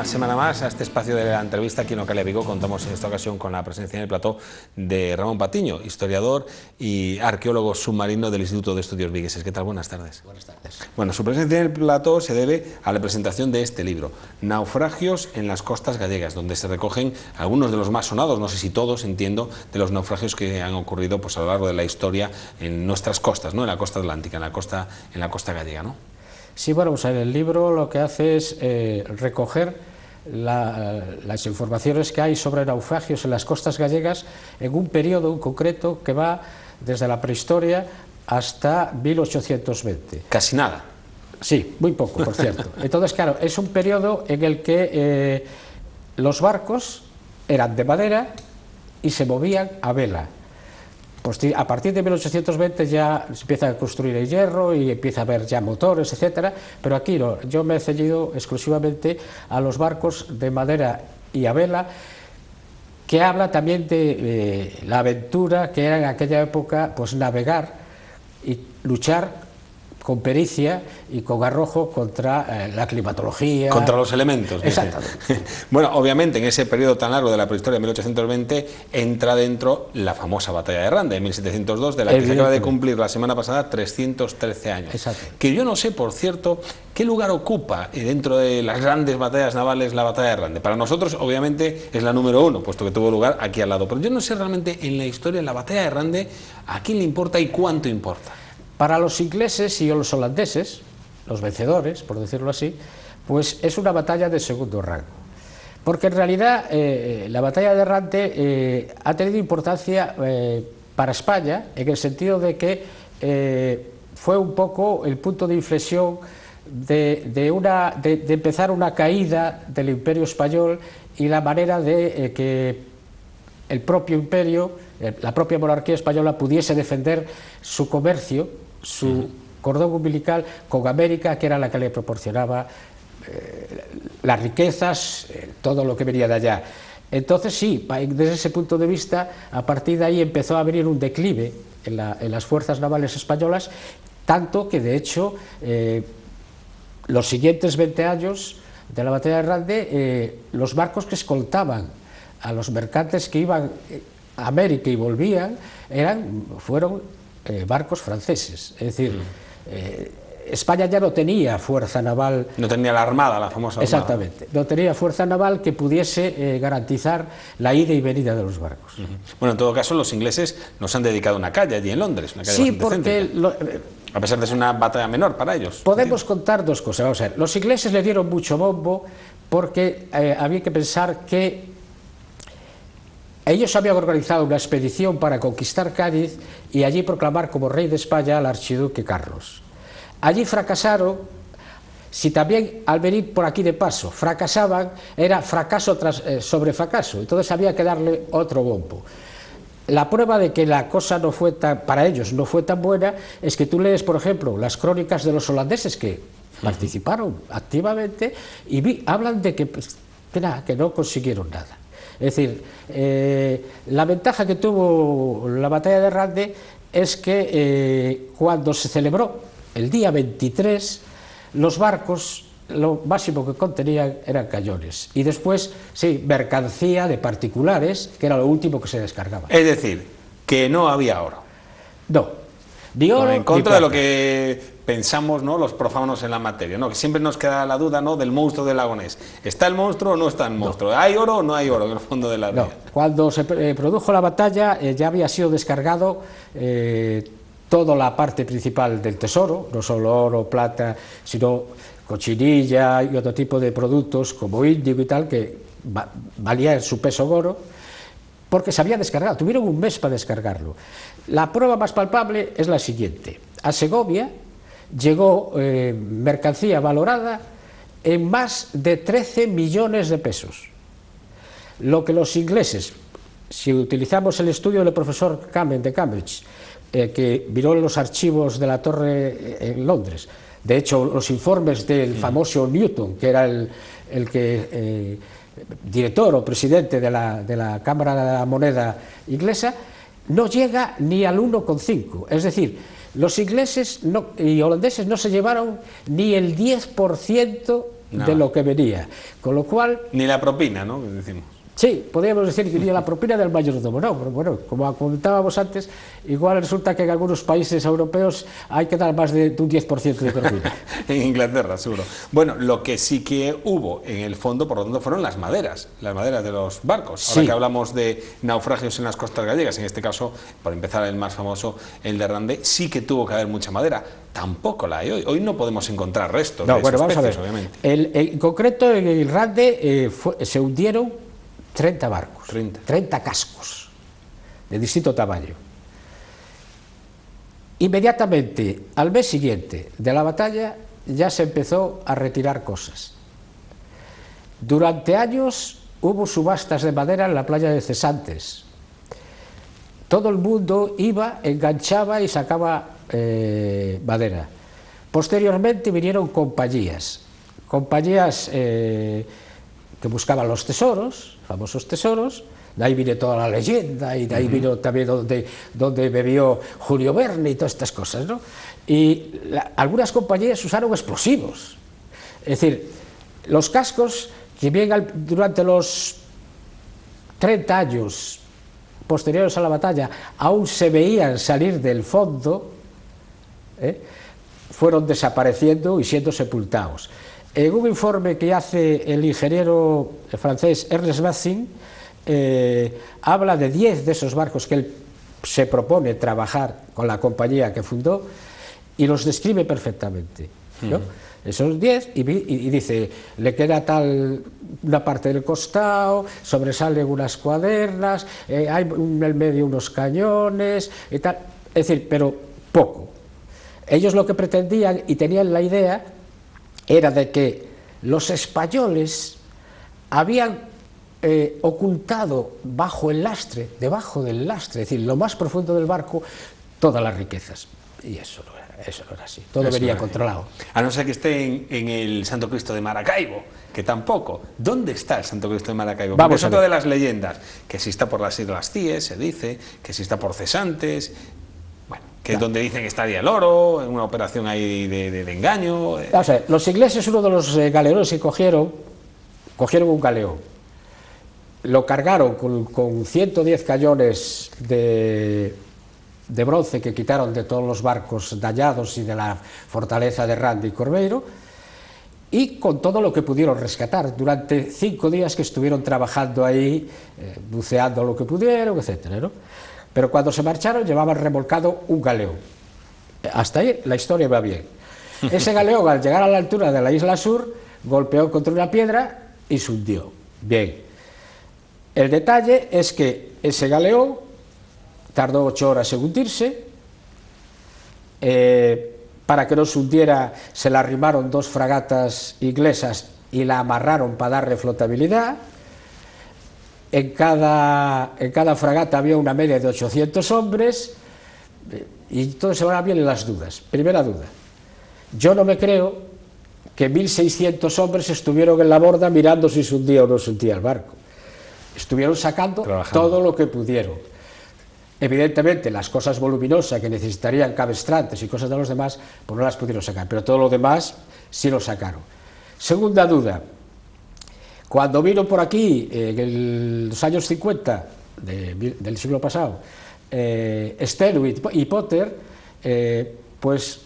una semana más a este espacio de la entrevista aquí en Ocalia Vigo. Contamos en esta ocasión con la presencia en el plató de Ramón Patiño, historiador y arqueólogo submarino del Instituto de Estudios Vigueses. ¿Qué tal? Buenas tardes. Buenas tardes. Bueno, su presencia en el plató se debe a la presentación de este libro, Naufragios en las costas gallegas, donde se recogen algunos de los más sonados, no sé si todos, entiendo, de los naufragios que han ocurrido pues, a lo largo de la historia en nuestras costas, ¿no? En la costa atlántica, en la costa gallega, ¿no? Sí, bueno, pues el libro lo que hace es recoger las informaciones que hay sobre naufragios en las costas gallegas en un periodo concreto que va desde la prehistoria hasta 1820. Casi nada. Sí, muy poco, por cierto. Entonces, claro, es un periodo en el que los barcos eran de madera y se movían a vela. Pues a partir de 1820 ya se empieza a construir el hierro y empieza a haber ya motores, etcétera, pero aquí no, yo me he ceñido exclusivamente a los barcos de madera y a vela, que habla también de la aventura que era en aquella época, pues navegar y luchar con pericia y con arrojo contra la climatología. Contra los elementos. Exactamente. Bueno, obviamente en ese periodo tan largo de la prehistoria, 1820, entra dentro la famosa batalla de Rande, en 1702, de la que se acaba de cumplir la semana pasada 313 años. Exacto. Que yo no sé, por cierto, qué lugar ocupa dentro de las grandes batallas navales la batalla de Rande. Para nosotros, obviamente, es la número uno, puesto que tuvo lugar aquí al lado. Pero yo no sé realmente en la historia, en la batalla de Rande, a quién le importa y cuánto importa. Para los ingleses y los holandeses, los vencedores, por decirlo así, pues es una batalla de segundo rango. Porque en realidad la batalla de Rande ha tenido importancia para España, en el sentido de que fue un poco el punto de inflexión de empezar una caída del Imperio Español y la manera de que el propio imperio, la propia monarquía española pudiese defender su comercio, su cordón umbilical con América, que era la que le proporcionaba las riquezas, todo lo que venía de allá. Entonces sí, desde ese punto de vista, a partir de ahí empezó a venir un declive en las fuerzas navales españolas, tanto que de hecho los siguientes 20 años de la batalla de Rande, los barcos que escoltaban a los mercantes que iban a América y volvían fueron barcos franceses. Es decir, España ya no tenía fuerza naval. No tenía la armada, la famosa armada. Exactamente, no tenía fuerza naval que pudiese garantizar la ida y venida de los barcos. Bueno, en todo caso, los ingleses nos han dedicado una calle allí en Londres, una calle bastante céntrica. A pesar de ser una batalla menor para ellos. Podemos contar dos cosas. Vamos a ver, los ingleses le dieron mucho bombo porque había que pensar que ellos habían organizado una expedición para conquistar Cádiz y allí proclamar como rey de España al archiduque Carlos. Allí fracasaron. Si también al venir por aquí de paso fracasaban, era fracaso sobre fracaso, entonces había que darle otro bombo. La prueba de que la cosa no fue para ellos no fue tan buena es que tú lees, por ejemplo, las crónicas de los holandeses que participaron activamente y hablan de que no consiguieron nada. Es decir, la ventaja que tuvo la batalla de Rande es que cuando se celebró el día 23, los barcos lo máximo que contenían eran cañones y después, sí, mercancía de particulares, que era lo último que se descargaba. Es decir, que no había oro. No, ni oro, en contra ni de lo que pensamos, ¿no?, los profanos en la materia, ¿no?, que siempre nos queda la duda, ¿no?, del monstruo del Lagonés. ¿Está el monstruo o no está el monstruo? No. ¿Hay oro o no hay oro en el fondo de la ría? No. Cuando se produjo la batalla ya había sido descargado toda la parte principal del tesoro, no solo oro, plata, sino cochinilla y otro tipo de productos como índigo y tal, que valía su peso en oro, porque se había descargado, tuvieron un mes para descargarlo. La prueba más palpable es la siguiente: a Segovia llegó mercancía valorada en más de 13 millones de pesos, lo que los ingleses, si utilizamos el estudio del profesor de Cambridge, que miró los archivos de la torre en Londres, de hecho los informes del famoso Newton, que era el director o presidente de la Cámara de la Moneda inglesa, no llega ni al 1,5, es decir, los ingleses y holandeses no se llevaron ni el 10%, de lo que venía. Con lo cual... Ni la propina, ¿no? Decimos. Sí, podríamos decir que ni la propina del mayordomo, no, pero bueno, como comentábamos antes, igual resulta que en algunos países europeos hay que dar más de un 10% de propina. En Inglaterra, seguro. Bueno, lo que sí que hubo en el fondo, por lo tanto, fueron las maderas de los barcos. Sí. Ahora que hablamos de naufragios en las costas gallegas, en este caso, por empezar el más famoso, el de Rande, sí que tuvo que haber mucha madera. Tampoco la hay hoy. Hoy no podemos encontrar restos de bueno, esos vamos peces, a ver. obviamente. En concreto, en el Rande se hundieron 30 barcos, 30 cascos de distinto tamaño. Inmediatamente, al mes siguiente de la batalla, ya se empezó a retirar cosas. Durante años hubo subastas de madera en la playa de Cesantes. Todo el mundo iba, enganchaba y sacaba madera. Posteriormente vinieron compañías que buscaban los tesoros, famosos tesoros. De ahí viene toda la leyenda, y de ahí vino también donde bebió Julio Verne y todas estas cosas, ¿no? Y algunas compañías usaron explosivos. Es decir, los cascos que bien durante los 30 años posteriores a la batalla aún se veían salir del fondo, fueron desapareciendo y siendo sepultados. En un informe que hace el ingeniero francés Ernest Bazin, habla de 10 de esos barcos que él se propone trabajar con la compañía que fundó y los describe perfectamente, ¿no? Esos 10 y dice, le queda tal una parte del costado, sobresalen unas cuadernas, hay en el medio unos cañones y tal, es decir, pero poco. Ellos lo que pretendían y tenían la idea era de que los españoles habían ocultado bajo el lastre, debajo del lastre, es decir, lo más profundo del barco, todas las riquezas. Y eso no era así, todo venía controlado. A no ser que esté en el Santo Cristo de Maracaibo, que tampoco. ¿Dónde está el Santo Cristo de Maracaibo? Porque es otra de las leyendas, que si está por las Islas Cíes, se dice, que si está por Cesantes, bueno, que es donde dicen que estaría el oro, en una operación ahí de engaño. O sea, los ingleses, uno de los galeones que cogieron un galeón, lo cargaron con 110 cañones de bronce que quitaron de todos los barcos dañados y de la fortaleza de Rande y Corbeiro, y con todo lo que pudieron rescatar durante 5 días que estuvieron trabajando ahí, buceando lo que pudieron, etcétera, ¿no? Pero cuando se marcharon llevaban remolcado un galeón. Hasta ahí la historia va bien. Ese galeón, al llegar a la altura de la isla Sur, golpeó contra una piedra y se hundió. Bien. El detalle es que ese galeón tardó 8 horas en hundirse. Para que no se hundiera, se le arrimaron 2 fragatas inglesas y la amarraron para darle flotabilidad. En cada fragata había una media de 800 hombres, y entonces se van a bien las dudas. Primera duda, yo no me creo que 1.600 hombres estuvieron en la borda mirando si se hundía o no se hundía el barco. Estuvieron sacando todo lo que pudieron. Evidentemente las cosas voluminosas que necesitarían cabestrantes y cosas de los demás, pues no las pudieron sacar, pero todo lo demás sí lo sacaron. Segunda duda, cuando vino por aquí en los años 50 del siglo pasado Stenwith y Potter, pues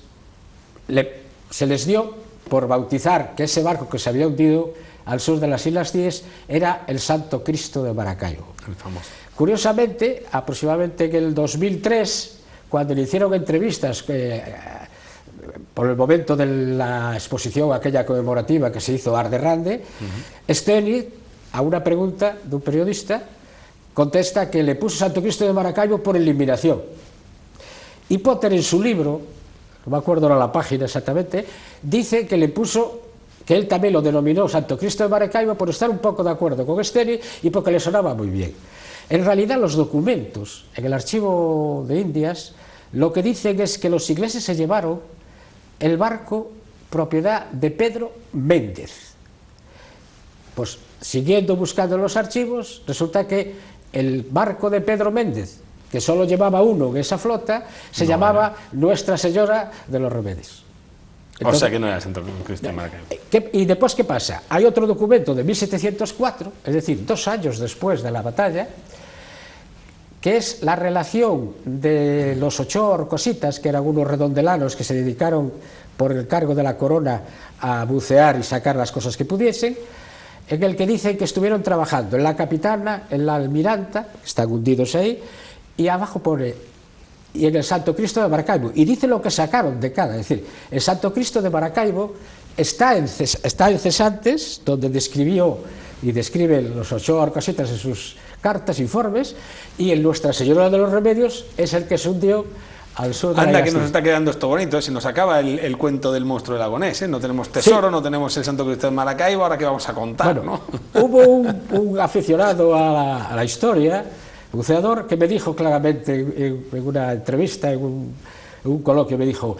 se les dio por bautizar que ese barco que se había hundido al sur de las Islas Cíes era el Santo Cristo de Maracaibo. El famoso. Curiosamente, aproximadamente en el 2003, cuando le hicieron entrevistas por el momento de la exposición aquella conmemorativa que se hizo a Arde Rande, Stenwith, a una pregunta de un periodista, contesta que le puso Santo Cristo de Maracaibo por eliminación. Y Potter, en su libro, no me acuerdo ahora la página exactamente, dice que le puso, que él también lo denominó Santo Cristo de Maracaibo por estar un poco de acuerdo con Stenwith y porque le sonaba muy bien. En realidad los documentos en el archivo de Indias lo que dicen es que los ingleses se llevaron el barco propiedad de Pedro Méndez. Pues siguiendo buscando en los archivos, resulta que el barco de Pedro Méndez, que solo llevaba uno en esa flota, se llamaba Nuestra Señora de los Remedios. O sea que no era Santo Cristo de Maracaibo. ¿Y después qué pasa? Hay otro documento de 1704, es decir, 2 años después de la batalla, que es la relación de los 8 orcositas, que eran unos redondelanos que se dedicaron por el cargo de la corona a bucear y sacar las cosas que pudiesen, en el que dicen que estuvieron trabajando en la Capitana, en la Almiranta, que están hundidos ahí, y abajo pone, y en el Santo Cristo de Maracaibo, y dice lo que sacaron de cada, es decir, el Santo Cristo de Maracaibo está en Cesantes, donde describió y describe los 8 orcositas en sus cartas, informes, y en Nuestra Señora de los Remedios es el que se hundió al sur de Anda, que nos está quedando esto bonito, se nos acaba el cuento del monstruo del Agonés, ¿eh? No tenemos tesoro, sí. No tenemos el Santo Cristo de Maracaibo, ahora qué vamos a contar, bueno, ¿no? Hubo un aficionado a la historia, buceador, que me dijo claramente en una entrevista, en un coloquio, me dijo: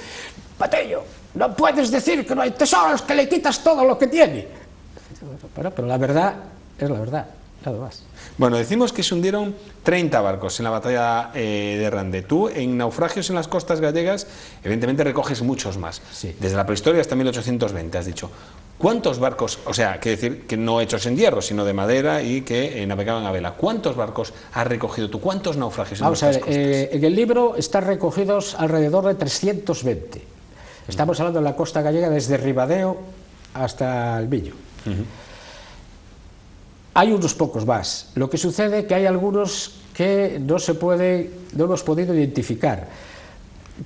Patillo, no puedes decir que no hay tesoros, que le quitas todo lo que tiene. Pero la verdad es la verdad, nada más. Bueno, decimos que se hundieron 30 barcos en la batalla de Rande. Tú, en naufragios en las costas gallegas, evidentemente recoges muchos más. Sí. Desde la prehistoria hasta 1820, has dicho. ¿Cuántos barcos, o sea, que decir que no hechos en hierro, sino de madera y que navegaban a vela? ¿Cuántos barcos has recogido tú? ¿Cuántos naufragios en estas costas? En el libro están recogidos alrededor de 320. Estamos hablando de la costa gallega desde Ribadeo hasta el Millo. Hay unos pocos más. Lo que sucede es que hay algunos que no hemos podido identificar,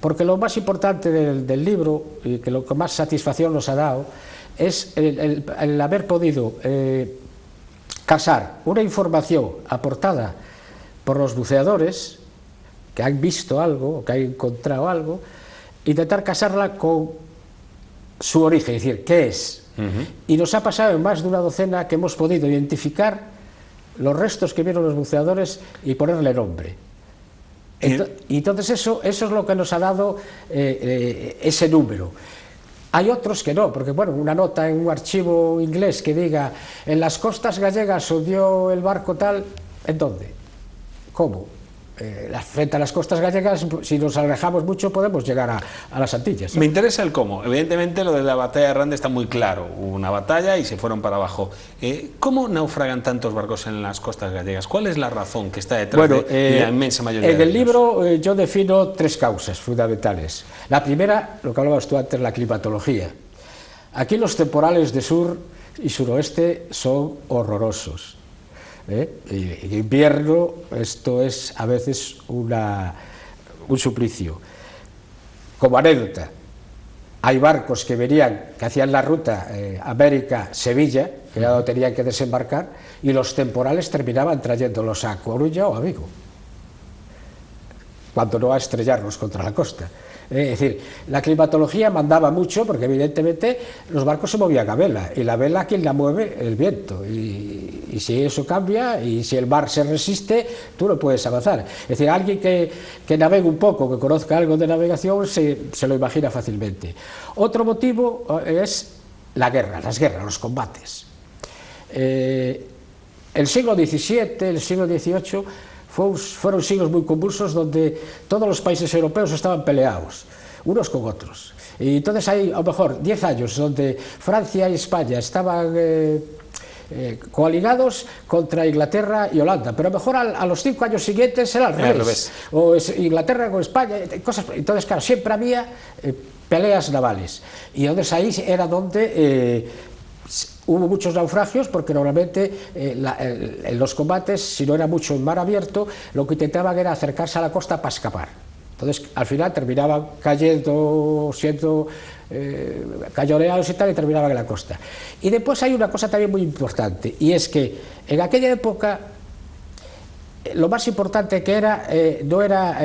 porque lo más importante del libro, y que lo que más satisfacción nos ha dado, es el haber podido casar una información aportada por los buceadores que han visto algo, o que han encontrado algo, intentar casarla con su origen, es decir, ¿qué es? Y nos ha pasado en más de una docena que hemos podido identificar los restos que vieron los buceadores y ponerle nombre. Y entonces eso es lo que nos ha dado ese número. Hay otros que no, porque bueno, una nota en un archivo inglés que diga en las costas gallegas hundió el barco tal, ¿en dónde? ¿Cómo? Frente a las costas gallegas, si nos alejamos mucho, podemos llegar a las Antillas, ¿no? Me interesa el cómo. Evidentemente, lo de la batalla de Rande está muy claro. Hubo una batalla y se fueron para abajo. ¿Cómo naufragan tantos barcos en las costas gallegas? ¿Cuál es la razón que está detrás de la inmensa mayoría de ellos? En el libro yo defino 3 causas fundamentales. La primera, lo que hablabas tú antes, la climatología. Aquí los temporales de sur y suroeste son horrorosos. En invierno esto es a veces un suplicio. Como anécdota, hay barcos que venían, que hacían la ruta América-Sevilla, que ya no tenían que desembarcar, y los temporales terminaban trayéndolos a Coruña o a Vigo, cuando no a estrellarlos contra la costa. Es decir, la climatología mandaba mucho, porque evidentemente los barcos se movían a vela, y la vela, ¿quién la mueve? El viento, y si eso cambia, y si el mar se resiste, tú no puedes avanzar. Es decir, alguien que navegue un poco, que conozca algo de navegación, se lo imagina fácilmente. Otro motivo es la guerra, las guerras, los combates. El siglo XVII, el siglo XVIII, fueron siglos muy convulsos donde todos los países europeos estaban peleados, unos con otros. Y entonces hay a lo mejor 10 años donde Francia y España estaban coaligados contra Inglaterra y Holanda, pero a lo mejor a los 5 años siguientes será al revés. O Inglaterra con España, cosas. Entonces, claro, siempre había peleas navales. Y entonces ahí era donde hubo muchos naufragios, porque normalmente en los combates, si no era mucho en mar abierto, lo que intentaban era acercarse a la costa para escapar. Entonces, al final terminaban cayendo, siendo cañoneados y tal, y terminaban en la costa. Y después hay una cosa también muy importante, y es que en aquella época lo más importante que era no era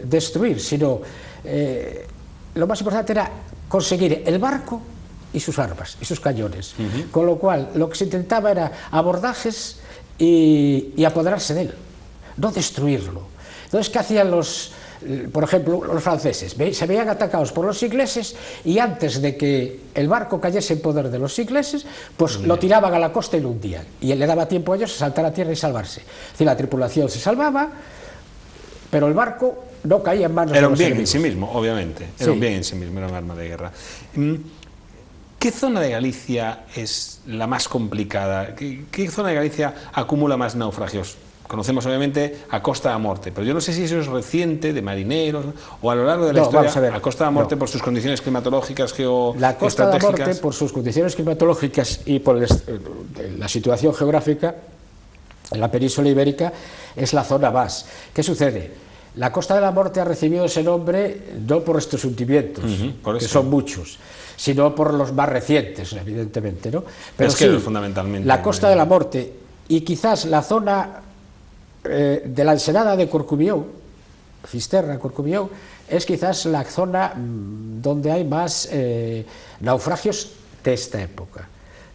destruir, sino lo más importante era conseguir el barco y sus armas, y sus cañones. Con lo cual, lo que se intentaba era abordajes y apoderarse de él, no destruirlo. Entonces, ¿qué hacían por ejemplo, los franceses? Se veían atacados por los ingleses, y antes de que el barco cayese en poder de los ingleses, pues lo tiraban a la costa y lo hundían, y le daba tiempo a ellos a saltar a tierra y salvarse. Es decir, la tripulación se salvaba, pero el barco no caía en manos de Era un los bien enemigos. en sí mismo, obviamente. Era Sí. un bien en sí mismo, era un arma de guerra. ¿Qué zona de Galicia es la más complicada? ¿Qué zona de Galicia acumula más naufragios? Conocemos obviamente a Costa da Morte, pero yo no sé si eso es reciente, de marineros, o a lo largo de la No, historia, vamos a ver, a Costa da Morte no. por sus condiciones climatológicas, La Costa da Morte, geoestratégicas. por sus condiciones climatológicas y por la situación geográfica en la península ibérica, es la zona más. ¿Qué sucede? La Costa de la Morte ha recibido ese nombre no por estos hundimientos, por que eso. son muchos, sino por los más recientes, evidentemente, ¿no? Pero Pesqueros, sí, fundamentalmente. la Costa de la Morte y quizás la zona de la ensenada de Corcubión, Fisterra, Corcubión, es quizás la zona donde hay más naufragios de esta época.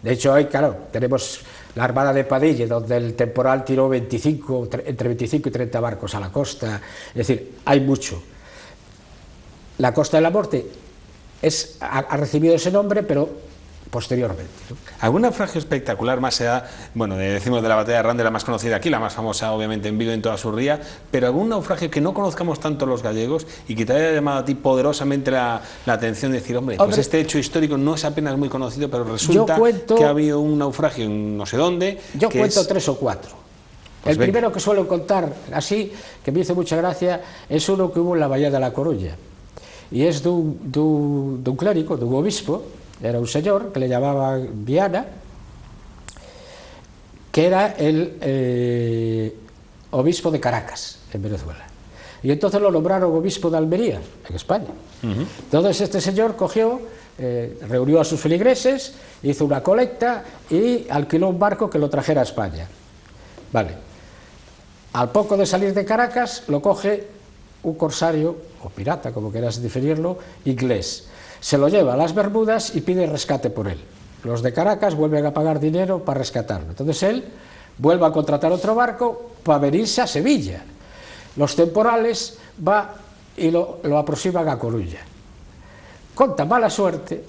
De hecho, hoy, claro, tenemos la Armada de Padilla, donde el temporal tiró entre 25 y 30 barcos a la costa. Es decir, hay mucho. La Costa de la Morte ha recibido ese nombre, pero posteriormente, ¿no? ¿Algún naufragio espectacular más allá, bueno, decimos de la batalla de Rande, la más conocida aquí, la más famosa obviamente en Vigo en toda su ría, pero algún naufragio que no conozcamos tanto los gallegos y que te haya llamado a ti poderosamente la atención de decir, hombre, pues este hecho histórico no es apenas muy conocido, pero resulta que ha habido un naufragio en no sé dónde? Yo cuento 3 o 4. Pues el primero que suelo contar así, que me hizo mucha gracia, es uno que hubo en la Bahía de La Coruña, y es de un clérigo, de un obispo. Era un señor que le llamaban Viana, que era el obispo de Caracas, en Venezuela. Y entonces lo nombraron obispo de Almería, en España. Entonces este señor cogió, reunió a sus feligreses, hizo una colecta y alquiló un barco que lo trajera a España. Vale. Al poco de salir de Caracas, lo coge un corsario, o pirata, como quieras definirlo, inglés. Se lo lleva a las Bermudas y pide rescate por él. Los de Caracas vuelven a pagar dinero para rescatarlo. Entonces él vuelve a contratar otro barco para venirse a Sevilla. Los temporales va y lo aproximan a Coruña. Con tan mala suerte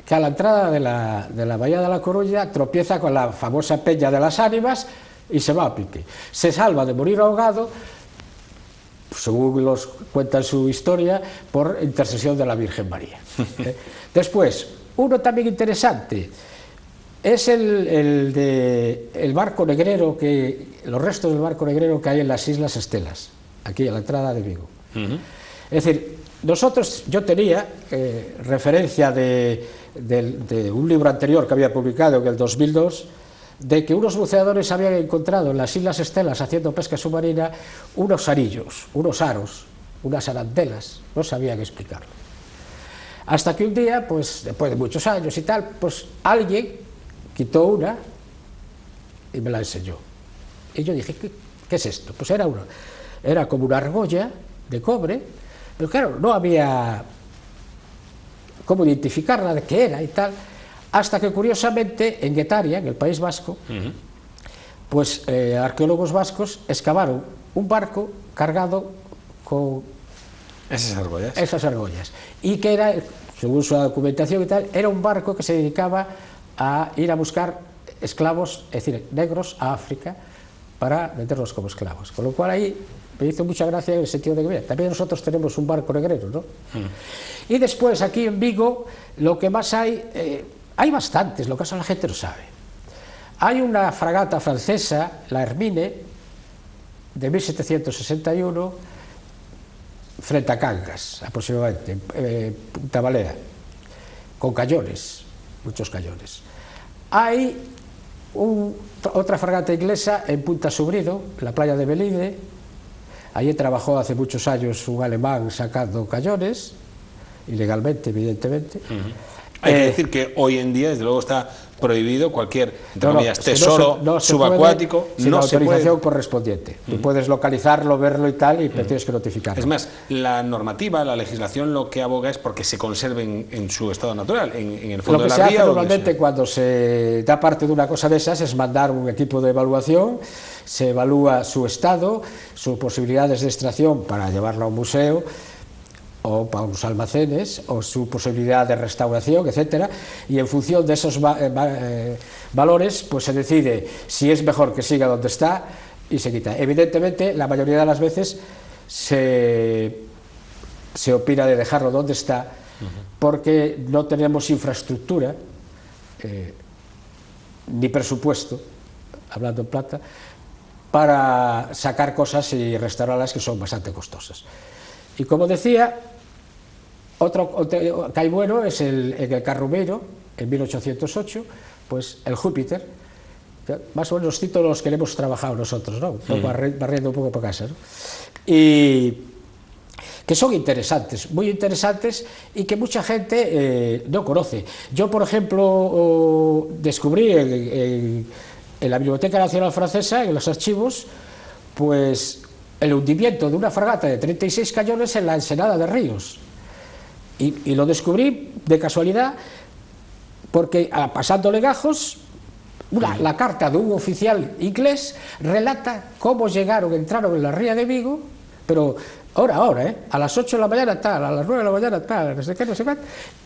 que a la entrada de la bahía de La Coruña tropieza con la famosa Peña de las Ánimas y se va a pique. Se salva de morir ahogado, según los cuentan su historia, por intercesión de la Virgen María. Después, uno también interesante es el barco negrero, los restos del barco negrero que hay en las Islas Estelas, aquí a la entrada de Vigo. Es decir, yo tenía referencia de un libro anterior que había publicado en el 2002, de que unos buceadores habían encontrado en las Islas Estelas, haciendo pesca submarina, unos arillos, unos aros, unas arandelas, no sabían explicarlo. Hasta que un día, pues después de muchos años y tal, pues alguien quitó una y me la enseñó. Y yo dije, ¿qué es esto? Pues era como una argolla de cobre, pero claro, no había cómo identificarla de qué era y tal. Hasta que curiosamente en Guetaria, en el País Vasco, pues arqueólogos vascos excavaron un barco cargado con esas argollas, y que era, según su documentación y tal, era un barco que se dedicaba a ir a buscar esclavos, es decir, negros, a África, para meterlos como esclavos. Con lo cual ahí me hizo mucha gracia en el sentido de que también nosotros tenemos un barco negrero, ¿no? Y después aquí en Vigo lo que más hay bastantes, lo que la gente no sabe. Hay una fragata francesa, la Hermine, de 1761, frente a Cangas, aproximadamente, Punta Valera, con cañones, muchos cañones. Hay otra fragata inglesa en Punta Subrido, en la playa de Belide. Allí trabajó hace muchos años un alemán sacando cañones, ilegalmente, evidentemente. Hay que decir que hoy en día, desde luego, está prohibido cualquier, entre comillas, tesoro subacuático. Sin la autorización correspondiente. Tú puedes localizarlo, verlo y tal, y tienes que notificarlo. Es más, la normativa, la legislación, lo que aboga es porque se conserven en su estado natural, en el fondo de la ría. Lo que se hace normalmente cuando se da parte de una cosa de esas es mandar un equipo de evaluación, se evalúa su estado, sus posibilidades de extracción para llevarlo a un museo, o para los almacenes, o su posibilidad de restauración, etcétera, y en función de esos valores, pues se decide si es mejor que siga donde está y se quita. Evidentemente, la mayoría de las veces se opina de dejarlo donde está, porque no tenemos infraestructura ni presupuesto, hablando en plata, para sacar cosas y restaurarlas que son bastante costosas. Y como decía, otro que hay bueno es en el Carrumeiro, en 1808, pues el Júpiter, que más o menos los títulos que hemos trabajado nosotros, ¿no? Un poco barriendo un poco por casa, ¿no? Y que son interesantes, muy interesantes, y que mucha gente no conoce. Yo, por ejemplo, descubrí en la Biblioteca Nacional Francesa, en los archivos, pues el hundimiento de una fragata de 36 cañones en la Ensenada de Ríos. Y lo descubrí de casualidad, porque pasando legajos, la carta de un oficial inglés relata cómo entraron en la ría de Vigo, pero ahora, a las 8 de la mañana tal, a las 9 de la mañana tal, no sé qué,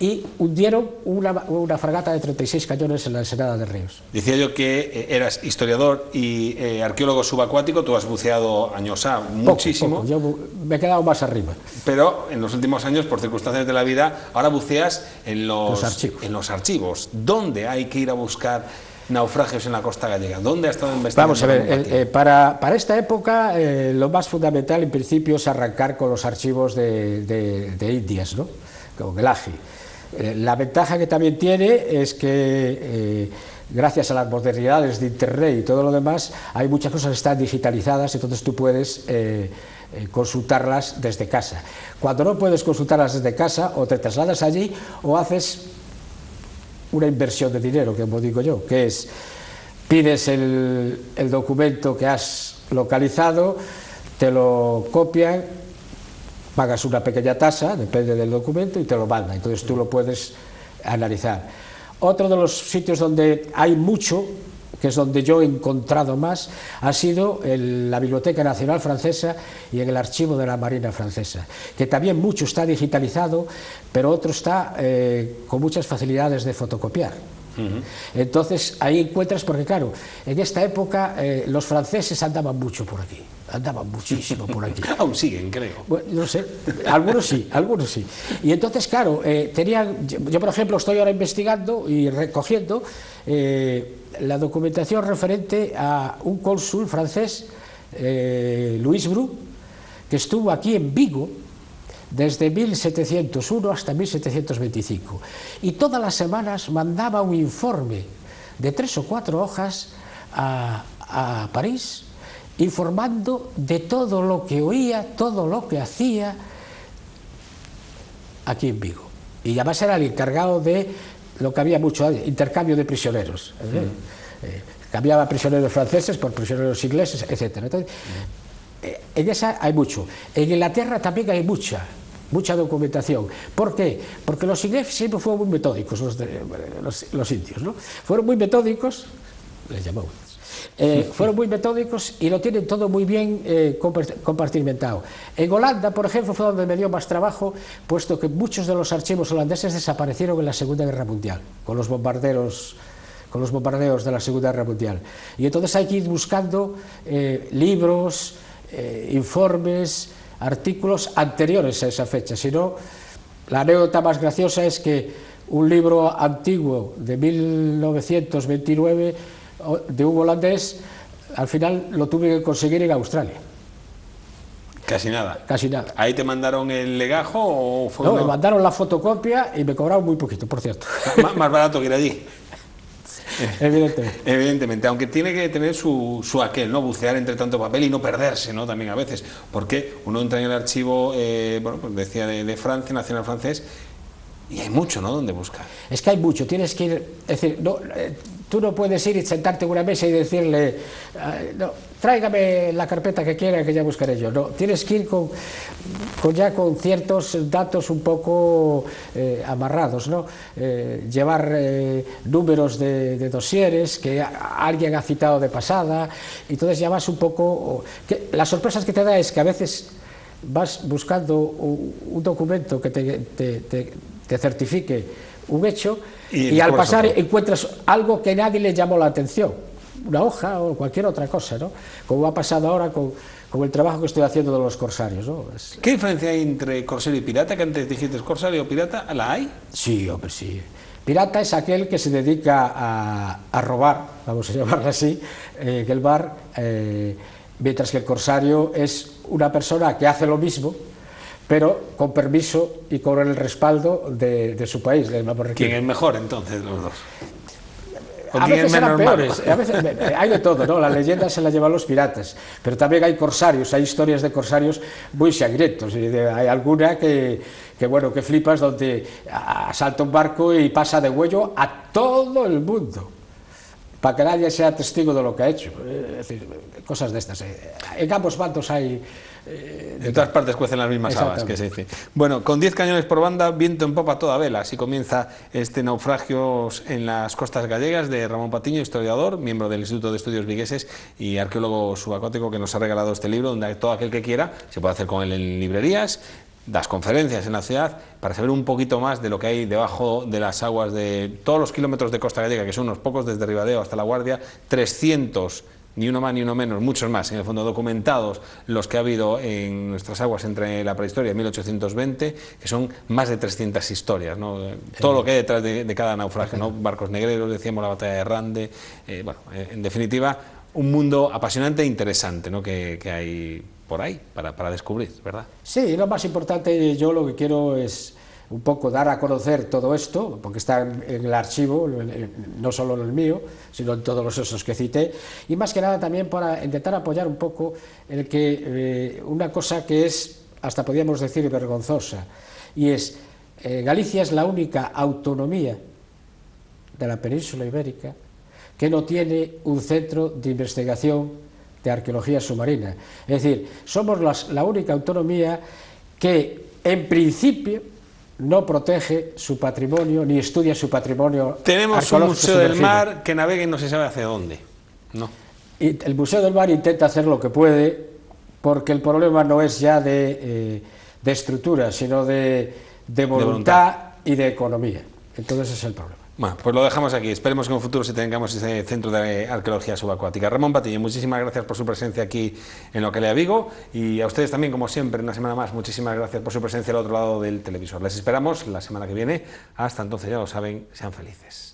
y hundieron una fragata de 36 cañones en la Ensenada de Ríos. Decía yo que eras historiador y arqueólogo subacuático, tú has buceado años muchísimo. Poco. Yo me he quedado más arriba. Pero en los últimos años, por circunstancias de la vida, ahora buceas en los archivos. ¿Dónde hay que ir a buscar naufragios en la costa gallega? ¿Dónde ha estado investigando? Vamos a ver, para esta época lo más fundamental en principio es arrancar con los archivos de Indias, ¿no? Con el AGI. La ventaja que también tiene es que gracias a las modernidades de Internet y todo lo demás, hay muchas cosas que están digitalizadas, entonces tú puedes consultarlas desde casa. Cuando no puedes consultarlas desde casa, o te trasladas allí o haces una inversión de dinero, como digo yo, que es, pides el documento que has localizado, te lo copian, pagas una pequeña tasa, depende del documento, y te lo mandan, entonces tú lo puedes analizar. Otro de los sitios donde hay mucho, que es donde yo he encontrado más, ha sido en la Biblioteca Nacional Francesa y en el archivo de la Marina Francesa, que también mucho está digitalizado, pero otro está con muchas facilidades de fotocopiar. Entonces ahí encuentras, porque claro, en esta época los franceses andaban mucho por aquí, andaban muchísimo por aquí. Aún siguen, creo. Bueno, no sé, algunos sí. Y entonces, claro, yo por ejemplo estoy ahora investigando y recogiendo la documentación referente a un cónsul francés, Louis Bru, que estuvo aquí en Vigo desde 1701 hasta 1725, y todas las semanas mandaba un informe de 3 o 4 hojas a París, informando de todo lo que oía, todo lo que hacía aquí en Vigo. Y además era el encargado de lo que había mucho, intercambio de prisioneros. Cambiaba prisioneros franceses por prisioneros ingleses, etc. Entonces, en esa hay mucho. En Inglaterra también hay mucha documentación. ¿Por qué? Porque los ingleses siempre fueron muy metódicos, los indios, ¿no? Fueron muy metódicos, les llamamos. Fueron muy metódicos y lo tienen todo muy bien compartimentado. En Holanda, por ejemplo, fue donde me dio más trabajo, puesto que muchos de los archivos holandeses desaparecieron en la Segunda Guerra Mundial, con los bombardeos de la Segunda Guerra Mundial. Y entonces hay que ir buscando libros, informes, artículos anteriores a esa fecha. Si no, la anécdota más graciosa es que un libro antiguo de 1929 de un holandés, al final lo tuve que conseguir en Australia. Casi nada. Casi nada. ¿Ahí te mandaron el legajo o fue No, me mandaron la fotocopia y me cobraron muy poquito, por cierto. Más barato que ir allí. Evidentemente. Evidentemente, aunque tiene que tener su aquel, ¿no? Bucear entre tanto papel y no perderse, ¿no? También a veces, porque uno entra en el archivo, bueno, pues decía de Francia, Nacional Francés, y hay mucho, ¿no? Donde buscar. Es que hay mucho, tienes que ir, es decir, no, tú no puedes ir y sentarte en una mesa y decirle, no, tráigame la carpeta que quiera que ya buscaré yo. No, tienes que ir ya con ciertos datos un poco amarrados, ¿no? Llevar números de dosieres que alguien ha citado de pasada, y entonces ya vas un poco... las sorpresas que te da es que a veces vas buscando un documento que te certifique un hecho y al pasar encuentras algo que nadie le llamó la atención, una hoja o cualquier otra cosa, ¿no? Como ha pasado ahora con con el trabajo que estoy haciendo de los corsarios, ¿no? ¿Qué diferencia hay entre corsario y pirata? Que antes dijiste corsario o pirata, ¿la hay? Sí, hombre, sí. Pirata es aquel que se dedica a robar, vamos a llamarlo así, que el bar, mientras que el corsario es una persona que hace lo mismo, pero con permiso y con el respaldo de su país. ¿Quién es mejor entonces de los dos? A veces eran peores, a veces hay de todo, ¿no? La leyenda se la llevan los piratas, pero también hay corsarios, hay historias de corsarios muy sangrientos. Hay alguna que bueno, que flipas, donde asalta un barco y pasa de huello a todo el mundo, para que nadie sea testigo de lo que ha hecho. Es decir, cosas de estas. En ambos bandos hay... de todas partes cuecen las mismas habas, que se dice. Bueno, con 10 cañones por banda, viento en popa a toda vela. Así comienza este Naufragios en las costas gallegas de Ramón Patiño, historiador, miembro del Instituto de Estudios Vigueses y arqueólogo subacuático, que nos ha regalado este libro, donde todo aquel que quiera se puede hacer con él en librerías, das conferencias en la ciudad, para saber un poquito más de lo que hay debajo de las aguas de todos los kilómetros de costa gallega, que son unos pocos, desde Ribadeo hasta La Guardia, 300, ni uno más ni uno menos, muchos más, en el fondo documentados los que ha habido en nuestras aguas entre la prehistoria y 1820, que son más de 300 historias, ¿no? Todo lo que hay detrás de cada naufragio, ¿no? Barcos negreros, decíamos, la batalla de Rande, bueno, en definitiva, un mundo apasionante e interesante, ¿no? que hay por ahí para descubrir, ¿verdad? Sí, lo más importante, yo lo que quiero es un poco dar a conocer todo esto, porque está en el archivo, no solo en el mío, sino en todos los esos que cité, y más que nada también para intentar apoyar un poco el que una cosa que es, hasta podríamos decir, vergonzosa, y es, Galicia es la única autonomía de la península ibérica que no tiene un centro de investigación de arqueología submarina. Es decir, somos la única autonomía que, en principio, no protege su patrimonio ni estudia su patrimonio. Tenemos un museo del mar que navegue y no se sabe hacia dónde. No. Y el Museo del Mar intenta hacer lo que puede, porque el problema no es ya de estructura, sino de voluntad y de economía. Entonces ese es el problema. Bueno, pues lo dejamos aquí. Esperemos que en un futuro sí tengamos ese centro de arqueología subacuática. Ramón Patiño, muchísimas gracias por su presencia aquí en Localea Vigo, y a ustedes también, como siempre, una semana más, muchísimas gracias por su presencia al otro lado del televisor. Les esperamos la semana que viene. Hasta entonces, ya lo saben, sean felices.